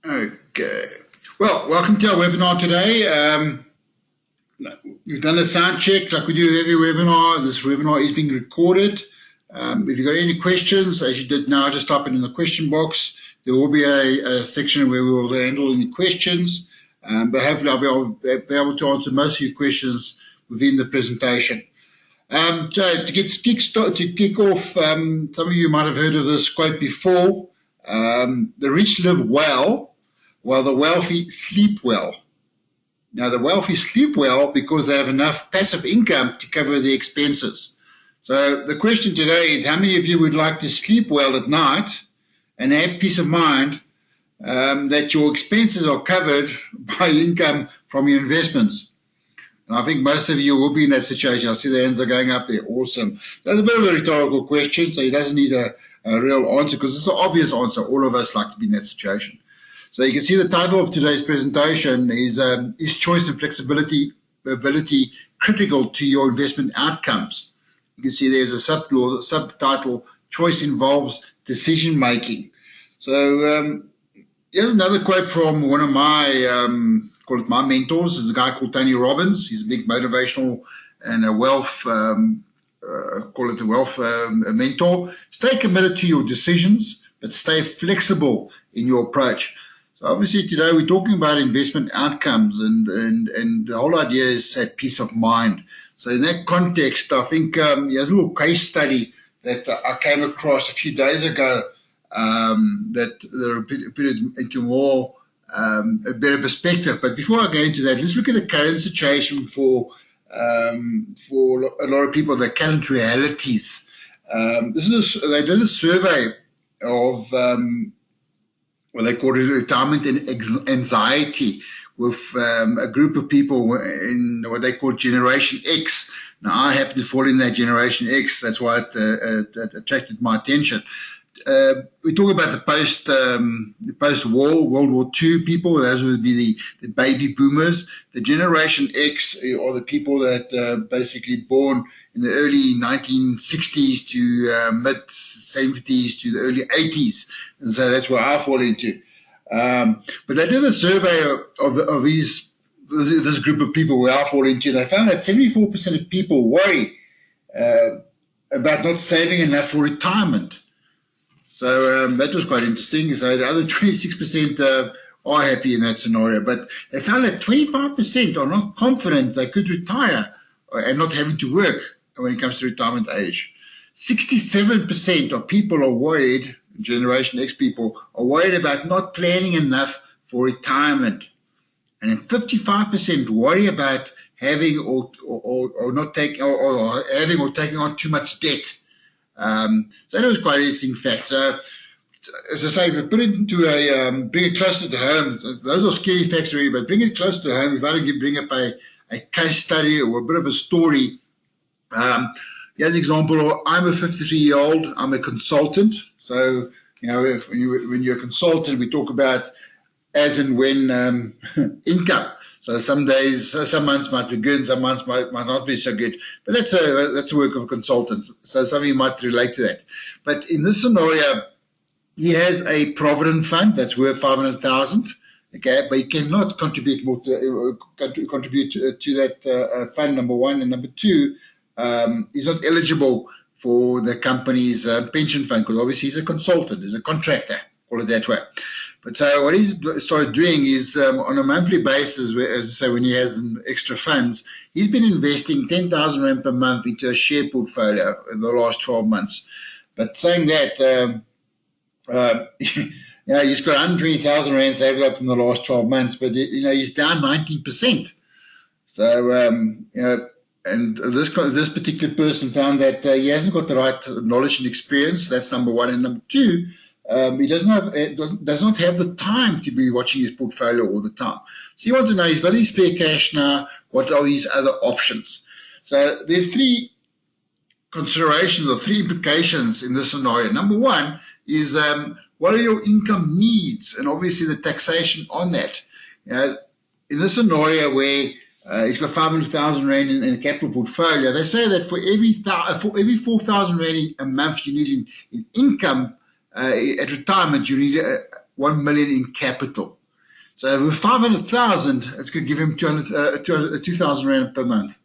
Okay. Well, welcome to our webinar today. We've done a sound check like we do every webinar. This webinar is being recorded. If you've got any questions, as you did now, just type it in the question box. There will be a section where we will handle any questions, but hopefully I'll be able to answer most of your questions within the presentation. So to kick off, some of you might have heard of this quote before. The rich live well, while the wealthy sleep well. Now, the wealthy sleep well because they have enough passive income to cover their expenses. So the question today is, how many of you would like to sleep well at night and have peace of mind that your expenses are covered by income from your investments? And I think most of you will be in that situation. I see the hands are going up there. Awesome. That's a bit of a rhetorical question, so it doesn't need a real answer because it's an obvious answer. All of us like to be in that situation. So you can see the title of today's presentation is choice and flexibility ability critical to your investment outcomes? You can see there's a subtitle, choice involves decision making. So here's another quote from one of my, call it my mentors, is a guy called Tony Robbins. He's a big motivational and a wealth, call it a wealth mentor. Stay committed to your decisions, but stay flexible in your approach. So obviously today we're talking about investment outcomes, and the whole idea is that peace of mind. So in that context, I think there's a little case study that I came across a few days ago that put it into more a better perspective. But before I go into that, let's look at the current situation for a lot of people, the current realities. They did a survey of what they call retirement and anxiety with a group of people in what they call Generation X. Now, I happen to fall in that Generation X. That's why it attracted my attention. We talk about the post-war, World War II people. Those would be the baby boomers. The Generation X are the people that basically born in the early 1960s to mid-70s to the early 80s. And so that's where I fall into. But they did a survey of this group of people where I fall into. They found that 74% of people worry about not saving enough for retirement. So that was quite interesting. So the other 26% are happy in that scenario. But they found that 25% are not confident they could retire and not having to work when it comes to retirement age. 67% of people are worried, Generation X people, are worried about not planning enough for retirement. And 55% worry about having or not taking or having or taking on too much debt. So that was quite an interesting fact. So, as I say, if I put it into bring it closer to home, those are scary facts really, but bring it closer to home, if I can bring up a case study or a bit of a story. Here's an example. I'm a 53-year-old. I'm a consultant. So, when you're a consultant, we talk about as and when income. So some months might be good, some months might not be so good. But that's a work of a consultant. So some of you might relate to that. But in this scenario, he has a provident fund that's worth 500,000. Okay, but he cannot contribute more to that fund. Number one, and number two, he's not eligible for the company's pension fund because obviously he's a consultant, he's a contractor, call it that way. But so what he's started doing is on a monthly basis, as I say, when he has extra funds, he's been investing 10,000 Rand per month into a share portfolio in the last 12 months. But saying that, he's got 120,000 Rand saved up in the last 12 months, but he's down 19%. So and this particular person found that he hasn't got the right knowledge and experience. That's number one, and number two, he does not have the time to be watching his portfolio all the time. So he wants to know, he's got his spare cash now, what are his other options? So there's three considerations or three implications in this scenario. Number one is what are your income needs, and obviously the taxation on that. In this scenario where he's got 500,000 Rand in a capital portfolio, they say that for every 4,000 Rand a month you need in income, at retirement, you need 1 million in capital. So with 500,000, it's going to give him 2,000 rand per month.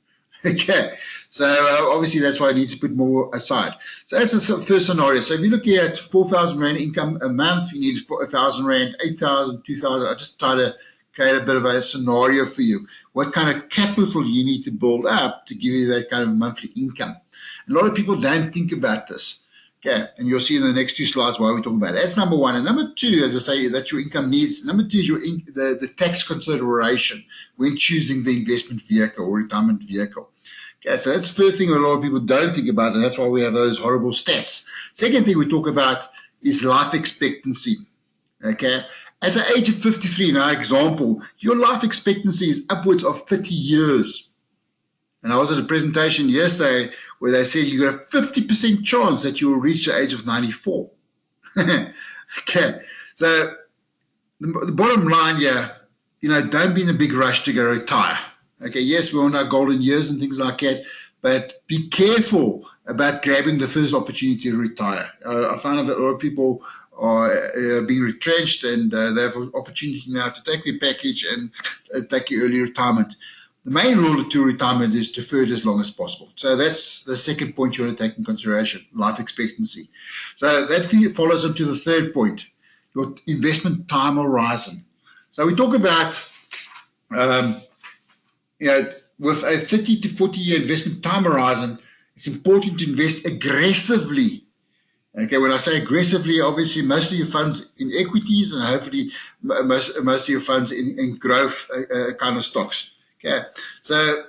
Okay, so obviously that's why he needs to put more aside. So that's the first scenario. So if you're looking at 4,000 rand income a month, you need 1,000 rand, 8,000, 2,000. I just try to create a bit of a scenario for you. What kind of capital you need to build up to give you that kind of monthly income? A lot of people don't think about this. Okay, and you'll see in the next two slides why we're talking about it. That's number one. And number two, as I say, that your income needs. Number two is the tax consideration when choosing the investment vehicle or retirement vehicle. Okay, so that's the first thing a lot of people don't think about, and that's why we have those horrible stats. Second thing we talk about is life expectancy. Okay, at the age of 53, now example, your life expectancy is upwards of 30 years. And I was at a presentation yesterday where they said you got a 50% chance that you will reach the age of 94. Okay, so the bottom line here, don't be in a big rush to go retire. Okay, yes, we all know golden years and things like that, but be careful about grabbing the first opportunity to retire. I found that a lot of people are being retrenched, and they have an opportunity now to take their package and take your early retirement. The main rule to retirement is deferred as long as possible. So that's the second point you want to take in consideration, life expectancy. So that follows on to the third point, your investment time horizon. So we talk about, with a 30 to 40-year investment time horizon, it's important to invest aggressively. Okay, when I say aggressively, obviously most of your funds in equities and hopefully most of your funds in growth kind of stocks. Okay, so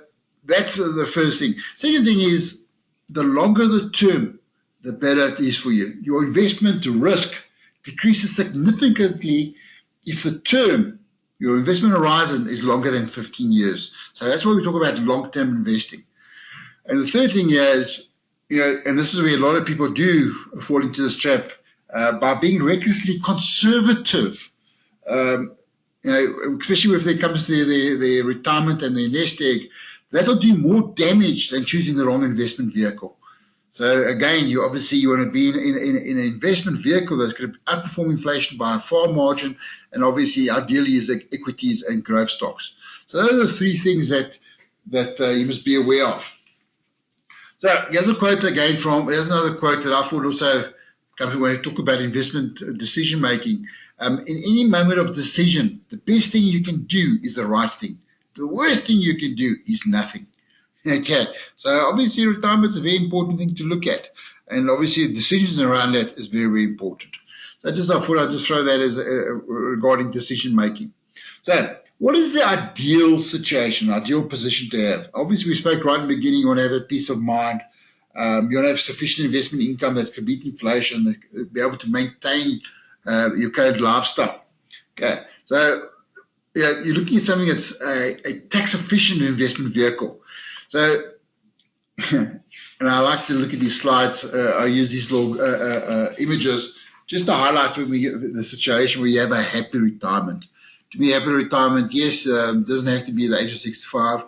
that's the first thing. Second thing is, the longer the term, the better it is for you. Your investment risk decreases significantly if the term, your investment horizon, is longer than 15 years. So that's why we talk about long-term investing. And the third thing is, and this is where a lot of people do fall into this trap, by being recklessly conservative. Especially if it comes to their retirement and their nest egg, that'll do more damage than choosing the wrong investment vehicle. So again, you want to be in an investment vehicle that's going to outperform inflation by a far margin, and obviously ideally is like equities and growth stocks. So those are the three things that you must be aware of. So here's a quote again here's another quote that I thought also comes when we talk about investment decision making. In any moment of decision, the best thing you can do is the right thing. The worst thing you can do is nothing. Okay, so obviously retirement is a very important thing to look at, and obviously decisions around that is very, very important. So I thought I'd just throw that as regarding decision making. So what is the ideal situation, ideal position to have? Obviously, we spoke right in the beginning, you want to have that peace of mind. You want to have sufficient investment income that can beat inflation, that be able to maintain your current lifestyle. Okay, so you're looking at something that's a tax-efficient investment vehicle. So, and I like to look at these slides. I use these little images just to highlight for me the situation where you have a happy retirement. To be happy retirement, yes, doesn't have to be the age of 65.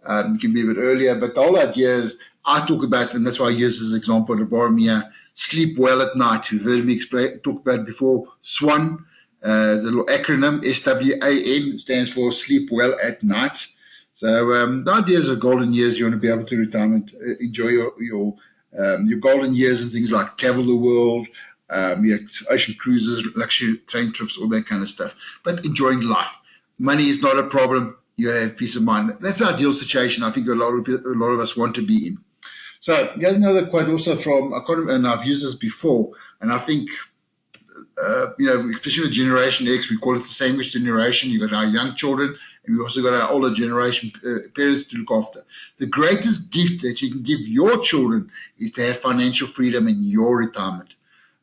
It can be a bit earlier, but the whole idea is, I talk about, and that's why I use this example at the bottom here, sleep well at night. You've heard me talk about it before. SWAN, the little acronym, SWAN, stands for sleep well at night. So the idea is of golden years, you want to be able to retirement, enjoy your golden years and things like travel the world, ocean cruises, luxury train trips, all that kind of stuff. But enjoying life. Money is not a problem. You have peace of mind. That's the ideal situation I think a lot of us want to be in. So here's another quote also from, and I've used this before, and I think, especially with Generation X, we call it the sandwich generation. You've got our young children, and we've also got our older generation parents to look after. The greatest gift that you can give your children is to have financial freedom in your retirement.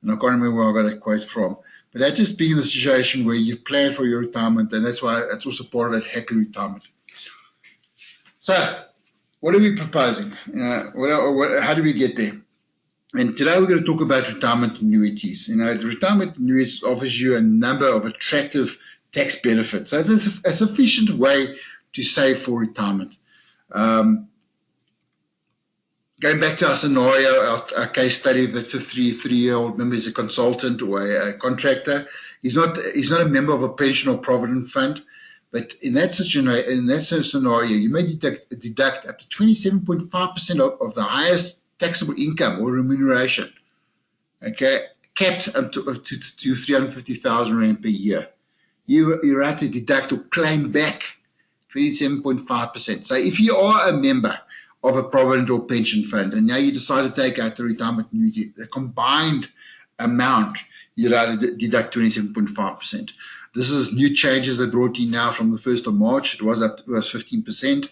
And I can't remember where I got that quote from. But that just being in a situation where you plan for your retirement, and that's why that's also part of that happy retirement. So, what are we proposing? How do we get there? And today we're going to talk about retirement annuities. The retirement annuities offers you a number of attractive tax benefits. So it's a sufficient way to save for retirement. Going back to our scenario, our case study, that 53-year-old member is a consultant or a contractor. He's not a member of a pension or provident fund. But in that scenario, you may deduct up to 27.5% of the highest taxable income or remuneration, okay, capped up to 350,000 rand per year. You're right to deduct or claim back 27.5%. So if you are a member of a provident or pension fund, and now you decide to take out the retirement annuity, the combined amount, you're allowed to deduct 27.5%. This is new changes that brought in now from the 1st of March. It was 15%.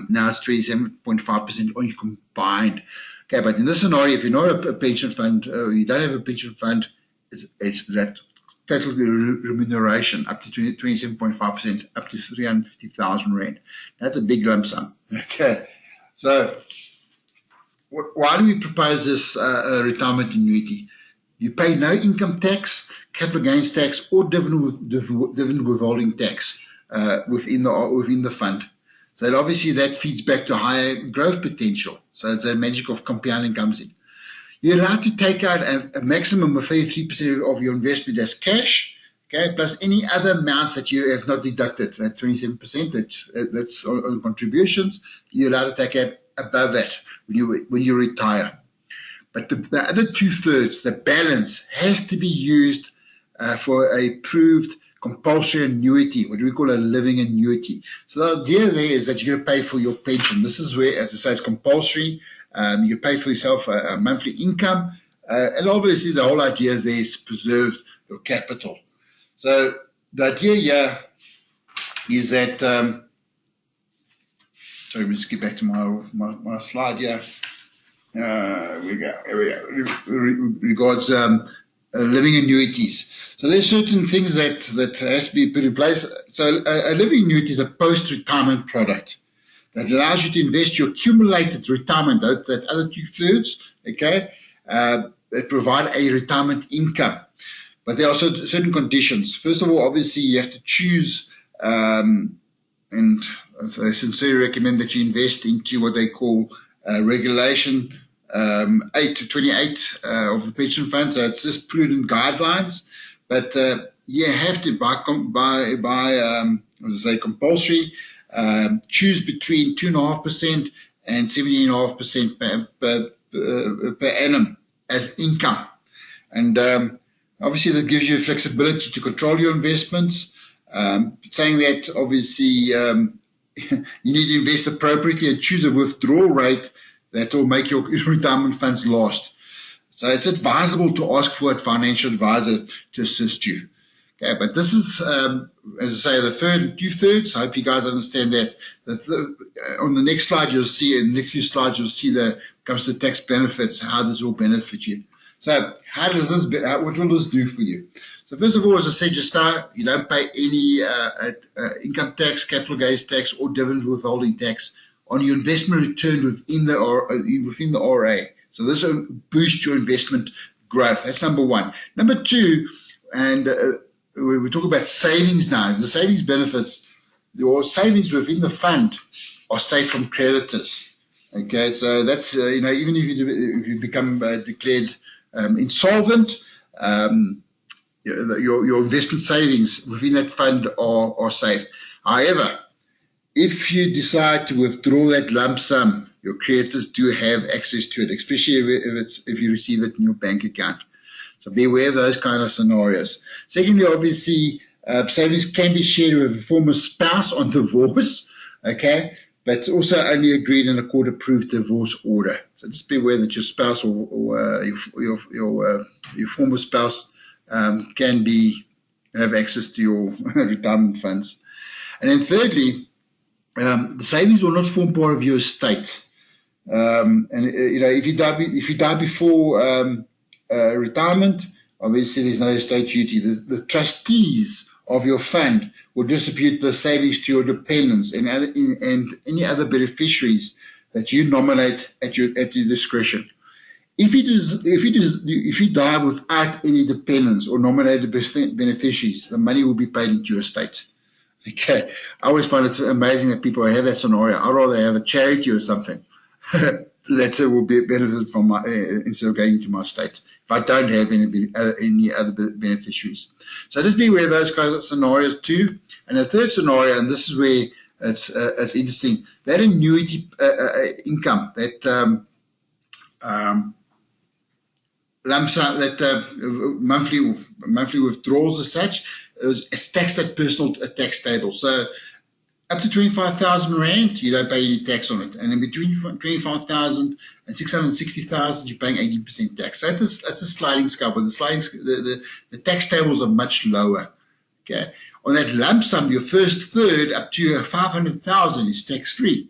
Now it's 27.5% only combined. Okay, but in this scenario, if you're not a pension fund, you don't have a pension fund, it's that total remuneration up to 27.5%, up to 350,000 rand. That's a big lump sum. Okay, so why do we propose this retirement annuity? You pay no income tax, capital gains tax, or dividend withholding tax within the fund. So obviously that feeds back to higher growth potential. So it's the magic of compounding comes in. You're allowed to take out a maximum of 33% of your investment as cash, okay, plus any other amounts that you have not deducted. That 27% that's on contributions, you're allowed to take out above that when you retire. But the other 2/3, the balance, has to be used for a proved compulsory annuity, what we call a living annuity. So the idea there is that you're going to pay for your pension. This is where, as I say, it's compulsory. You pay for yourself a monthly income. And obviously the whole idea there is to preserve your capital. So the idea here is that, sorry, let me just get back to my slide here. Here we go. Regards living annuities. So there's certain things that has to be put in place. So a living annuity is a post-retirement product that allows you to invest your accumulated retirement, that other 2/3, okay, that provide a retirement income. But there are also certain conditions. First of all, obviously, you have to choose, and I sincerely recommend that you invest into what they call Regulation 8 to 28 of the pension fund. So it's just prudent guidelines, but you have to compulsory choose between 2.5% and 17.5% per annum as income, and obviously that gives you flexibility to control your investments. Saying that, obviously you need to invest appropriately and choose a withdrawal rate that will make your retirement funds last. So it's advisable to ask for a financial advisor to assist you. Okay, but this is, as I say, the 2/3. I hope you guys understand that. On the next slide, you'll see, in the next few slides, you'll see comes to tax benefits, how this will benefit you. So what will this do for you? So first of all, as I said just now, you don't pay any income tax, capital gains tax, or dividend withholding tax on your investment return within the RA. So this will boost your investment growth. That's number one. Number two, and we talk about savings now. The savings benefits, your savings within the fund are safe from creditors. Okay, so that's even if you become declared insolvent, your investment savings within that fund are safe. However, if you decide to withdraw that lump sum, your creditors do have access to it, especially if you receive it in your bank account. So be aware of those kind of scenarios. Secondly, obviously, savings can be shared with a former spouse on divorce, okay, but also only agreed in a court-approved divorce order. So just be aware that your spouse or your former spouse can have access to your retirement funds. And then thirdly, the savings will not form part of your estate. If you die before retirement, obviously there's no estate duty. The trustees of your fund will distribute the savings to your dependents and any other beneficiaries that you nominate at your discretion. If you die without any dependents or nominated beneficiaries, the money will be paid into your estate. Okay, I always find it amazing that people have that scenario. I'd rather have a charity or something. latter will be benefit from my, instead of going into my estate if I don't have any other beneficiaries. So just be aware of those kinds of scenarios too. And the third scenario, and this is where it's interesting, that annuity income, that lump sum, that monthly withdrawals as such, it's taxed at personal tax table. So up to 25,000 rand, you don't pay any tax on it, and in between 25,000 and 660,000, you're paying 18% tax. So that's a sliding scale, but the tax tables are much lower. Okay, on that lump sum, your first third up to 500,000 is tax free.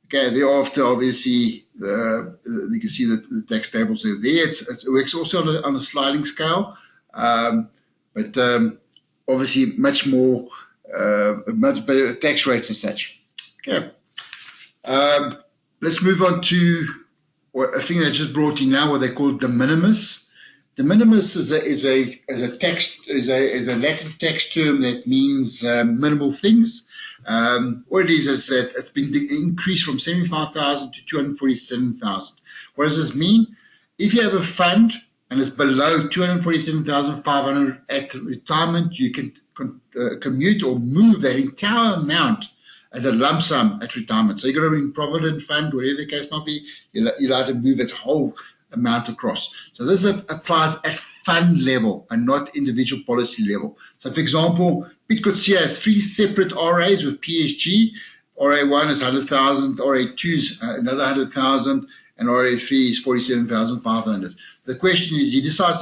Okay, thereafter, obviously, you can see that the tax tables are there. It works also on a sliding scale, but obviously much better tax rates and such. Okay, let's move on to a thing that just brought in now, what they call de minimis. De minimis is a Latin tax term that means minimal things. What it is that it's been increased from 75,000 to 247,000. What does this mean? If you have a fund and it's below 247,500 at retirement, you can commute or move that entire amount as a lump sum at retirement. So you've got a provident fund, whatever the case might be, you're allowed to move that whole amount across. So this applies at fund level and not individual policy level. So for example, Pitcotia has 3 separate RAs with PSG. RA1 is 100,000, RA2 is another 100,000, and RA3 is 47,500. The question is, he decides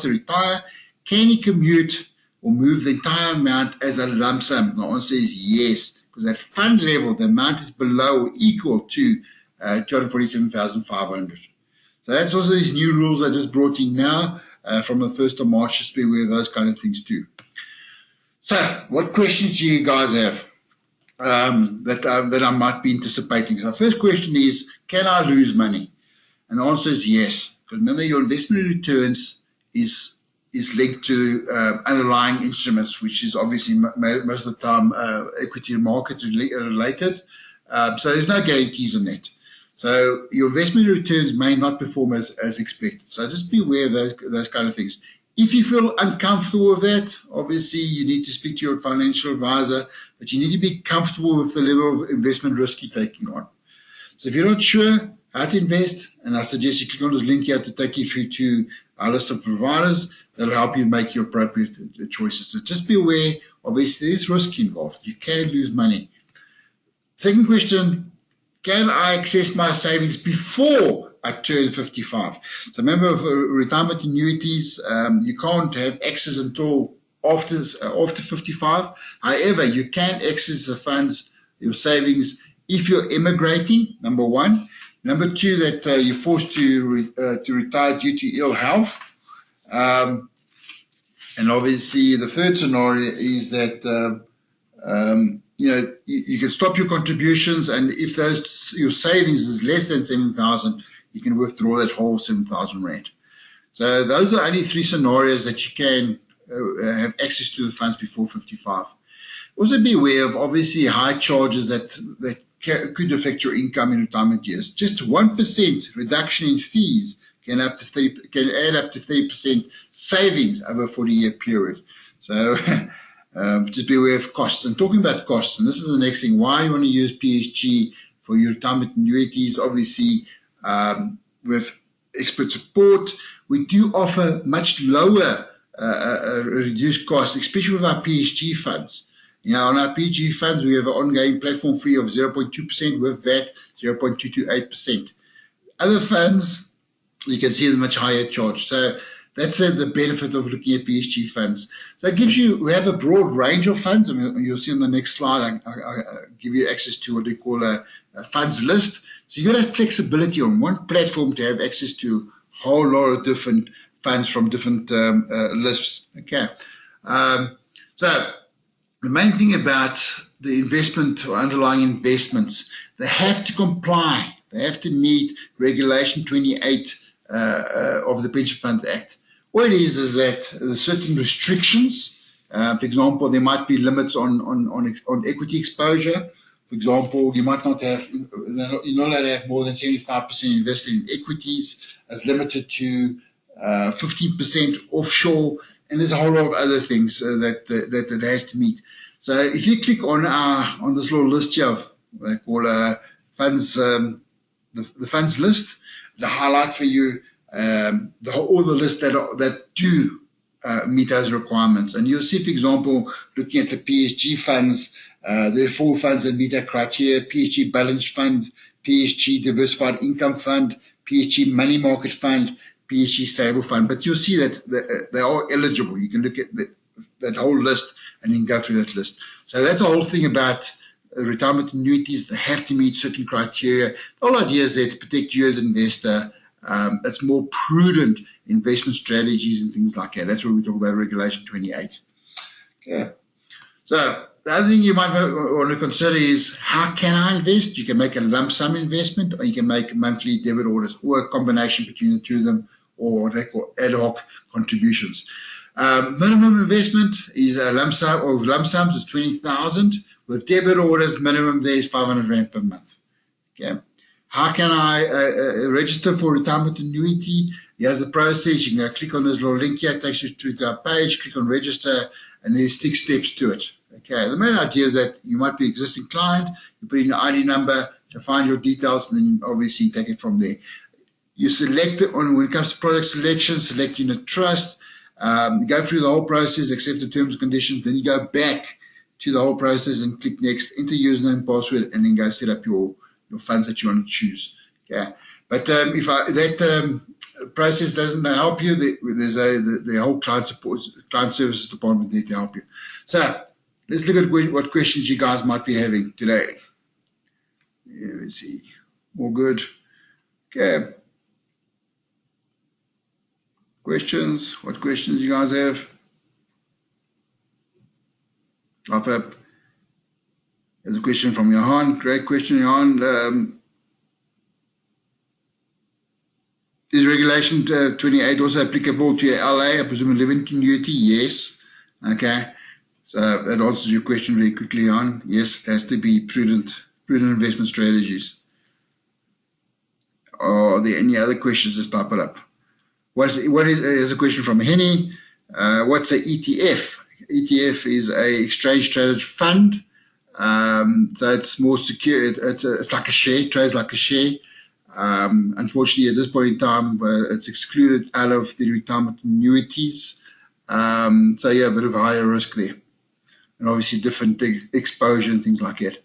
to retire. Can he commute or move the entire amount as a lump sum? The answer is yes, because at fund level, the amount is below or equal to 247,500. So that's also these new rules I just brought in now from the 1st of March. Just be aware of those kind of things too. So what questions do you guys have that I might be anticipating? So the first question is, can I lose money? And the answer is yes. Because remember, your investment returns is linked to underlying instruments, which is obviously most of the time equity market related. So there's no guarantees on that. So your investment returns may not perform as expected. So just be aware of those kind of things. If you feel uncomfortable with that, obviously you need to speak to your financial advisor, but you need to be comfortable with the level of investment risk you're taking on. So if you're not sure how to invest, and I suggest you click on this link here to take you through to our list of providers that will help you make your appropriate choices. So just be aware, obviously there's risk involved. You can lose money. Second question, can I access my savings before I turn 55? So remember, for retirement annuities, you can't have access until after 55. However, you can access the funds, your savings, if you're emigrating, number one. Number two, that you're forced to retire due to ill health. And obviously, the third scenario is that you can stop your contributions, and if your savings is less than 7,000, you can withdraw that whole 7,000 rand. So those are only 3 scenarios that you can have access to the funds before 55. Also be aware of obviously high charges that could affect your income in retirement years. Just 1% reduction in fees can add up to 30% savings over a 40-year period. So just be aware of costs. And talking about costs, and this is the next thing, why you want to use PSG for your retirement annuities, obviously with expert support, we do offer much lower reduced costs, especially with our PSG funds. On our PSG funds, we have an ongoing platform fee of 0.2%, with VAT 0.228%. Other funds, you can see the much higher charge. So that's the benefit of looking at PSG funds. So it gives you, we have a broad range of funds. I mean, you'll see on the next slide, I give you access to what they call a funds list. So you've got to have flexibility on one platform to have access to a whole lot of different funds from different lists. Okay. So the main thing about the investment or underlying investments, they have to comply. They have to meet Regulation 28 of the Pension Funds Act. What it is that there's certain restrictions. For example, there might be limits on equity exposure, For example, you might not have, you're not allowed to have more than 75% invested in equities, as limited to 15% offshore, and there's a whole lot of other things that it has to meet. So if you click on this little list here of they call funds, the funds list, the highlight for you all the lists that do meet those requirements. And you'll see, for example, looking at the PSG funds, there are 4 funds that meet that criteria: PSG Balanced Fund, PSG Diversified Income Fund, PSG Money Market Fund, PSG Stable Fund. But you'll see that they are eligible. You can look at that whole list and then go through that list. So that's the whole thing about retirement annuities. They have to meet certain criteria. The whole idea is there to protect you as an investor. It's more prudent investment strategies and things like that. That's what we talk about Regulation 28. Okay. So the other thing you might want to consider is, how can I invest? You can make a lump sum investment, or you can make monthly debit orders, or a combination between the two of them, or what they call ad hoc contributions. Minimum investment is a lump sum, or lump sums is 20,000. With debit orders, minimum there is 500 Rand per month. Okay. How can I register for retirement annuity? Here's the process. You can go click on this little link here. It takes you to our page. Click on register, and there's 6 steps to it. Okay. The main idea is that you might be an existing client. You put in your ID number to find your details, and then obviously take it from there. You select it when it comes to product selection, select unit trust. Go through the whole process, accept the terms and conditions. Then you go back to the whole process and click next, enter username and password, and then go set up your funds that you want to choose. Okay. But if that process doesn't help you, there's the whole client services department there to help you. So let's look at what questions you guys might be having today. Let's see. All good. Okay. Questions? What questions you guys have? Up. There's a question from Johan. Great question, Johan. Is Regulation 28 also applicable to your LA? I presume a living annuity? Yes. Okay. So that answers your question very quickly, Johan. Yes, it has to be prudent investment strategies. Are there any other questions? Just type it up. There's a question from Henny. What's an ETF? ETF is a exchange traded fund. So it's more secure. It's like a share, trades like a share. Unfortunately, at this point in time, it's excluded out of the retirement annuities. So yeah, a bit of a higher risk there, and obviously different exposure and things like that.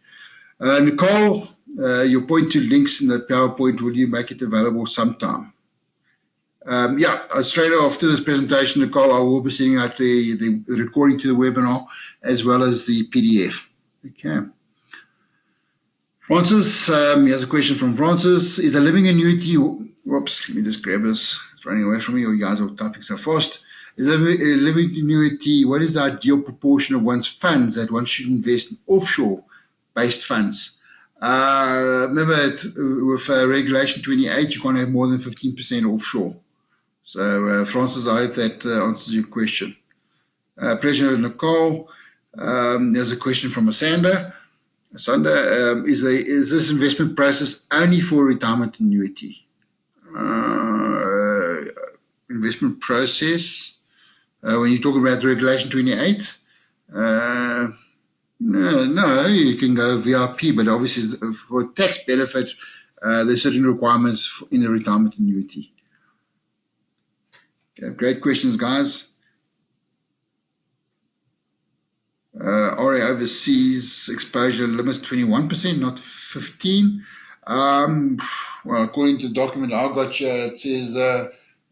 Nicole, your point to links in the PowerPoint, will you make it available sometime? Yeah, straight after this presentation, Nicole, I will be sending out the recording to the webinar as well as the PDF. Okay. Francis, here's a question from Francis. Is a living annuity, whoops, let me just grab this. It's running away from me, or you guys are typing so fast. Is a living annuity, what is the ideal proportion of one's funds that one should invest in offshore-based funds? Remember, with Regulation 28, you can't have more than 15% offshore. So, Francis, I hope that answers your question. President Nicole, there's a question from Asanda. Asanda, is this investment process only for retirement annuity? Investment process, when you talk about Regulation 28, no, you can go VIP, but obviously for tax benefits, there's certain requirements in the retirement annuity. Okay, great questions, guys. RA overseas exposure limits 21%, not 15%. Well, according to the document I got here, it says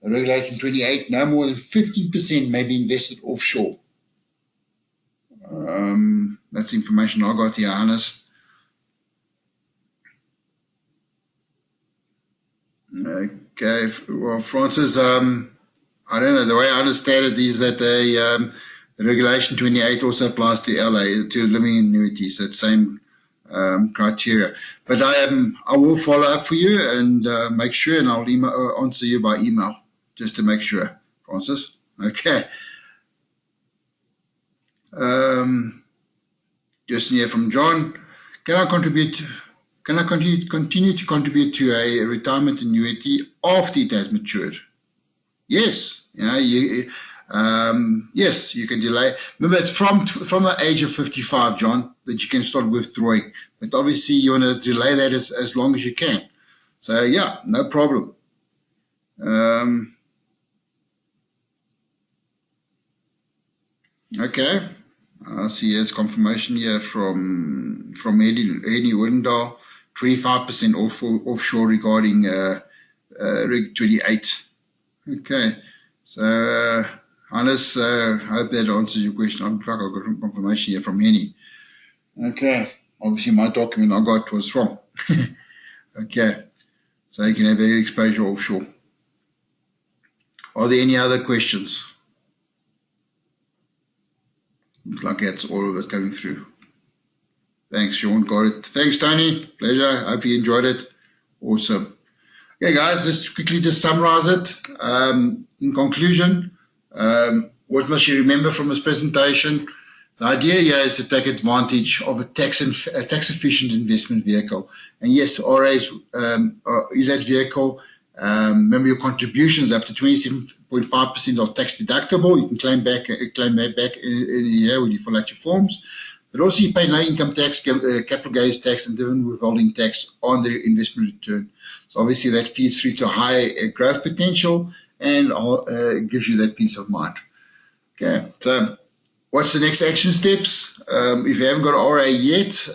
Regulation 28, no more than 15% may be invested offshore. That's information I got here, Hannes. Okay, well, Francis, I don't know. The way I understand it is that the Regulation 28 also applies to LA, to living annuities, that same criteria. But I will follow up for you and make sure, and I'll answer you by email just to make sure, Francis. Okay. Just here from John. Can I continue to contribute to a retirement annuity after it has matured? Yes. Yes, you can delay. Remember, it's from the age of 55, John, that you can start withdrawing. But obviously, you want to delay that as long as you can. So, yeah, no problem. Okay. I see there's confirmation here from Eddie Windal, 25% offshore regarding Rig 28. Okay. So, Hannes, I hope that answers your question. I'm sure I got confirmation here from Henny. Okay. Obviously, my document I got was wrong. Okay. So, you can have air exposure offshore. Are there any other questions? Looks like that's all of it coming through. Thanks, Sean. Got it. Thanks, Tony. Pleasure. Hope you enjoyed it. Awesome. Okay, guys, let's quickly just summarize it. In conclusion, what must you remember from this presentation? The idea here is to take advantage of a tax-efficient investment vehicle. And yes, RA is that vehicle. Remember, your contributions up to 27.5% are tax deductible. You can claim that back in a year when you fill out your forms. But also you pay no income tax, capital gains tax, and dividend withholding tax on the investment return. So obviously that feeds through to high growth potential and gives you that peace of mind. Okay, so what's the next action steps? If you haven't got an RA yet,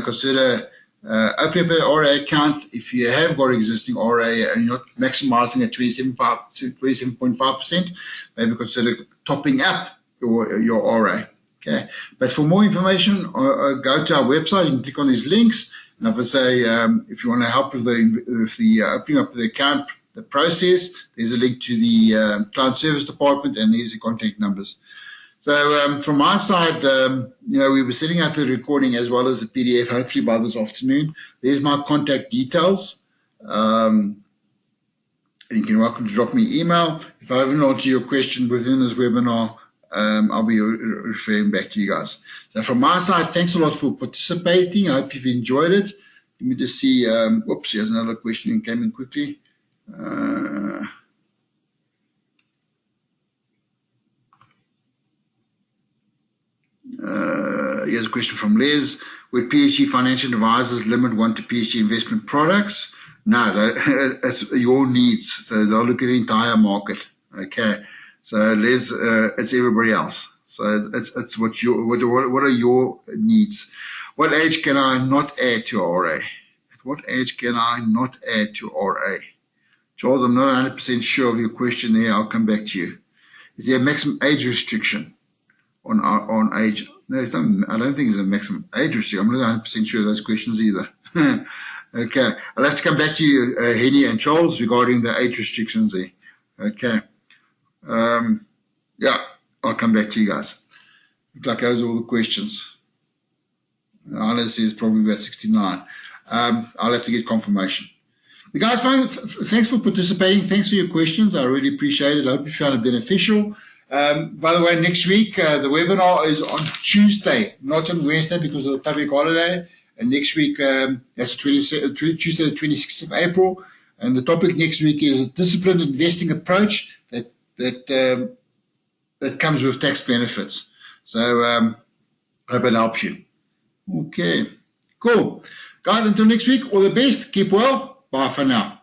consider opening up an RA account. If you have got an existing RA and you're not maximizing at 27.5%, maybe consider topping up your RA. Okay, but for more information, go to our website. You can click on these links, and if I say if you want to help with the opening up the account, the process, there's a link to the client service department, and there's the contact numbers. So from my side, we were setting up the recording as well as the PDF, hopefully by this afternoon. There's my contact details. And you're welcome to drop me an email. If I haven't answered your question within this webinar, I'll be referring back to you guys. So from my side, thanks a lot for participating. I hope you've enjoyed it. Let me just see. Oops, here's another question that came in quickly. Here's a question from Les. Would PSG Financial Advisors limit one to PSG investment products? No, it's your needs. So they'll look at the entire market. Okay. So Les, it's everybody else. So it's what are your needs? What age can I not add to RA? At what age can I not add to RA? Charles, I'm not 100% sure of your question there. I'll come back to you. Is there a maximum age restriction on age? No, I don't think there's a maximum age restriction. I'm not 100% sure of those questions either. Okay. I'll have to come back to you, Henny and Charles, regarding the age restrictions there. Okay. Yeah, I'll come back to you guys. Looks like those are all the questions. Anna says probably about 69. I'll have to get confirmation. The guys, thanks for participating. Thanks for your questions. I really appreciate it. I hope you found it beneficial. By the way, next week, the webinar is on Tuesday, not on Wednesday because of the public holiday. And next week, that's Tuesday, the 26th of April. And the topic next week is a disciplined investing approach that comes with tax benefits. So I hope it helps you. Okay, cool. Guys, until next week, all the best. Keep well. Bye for now.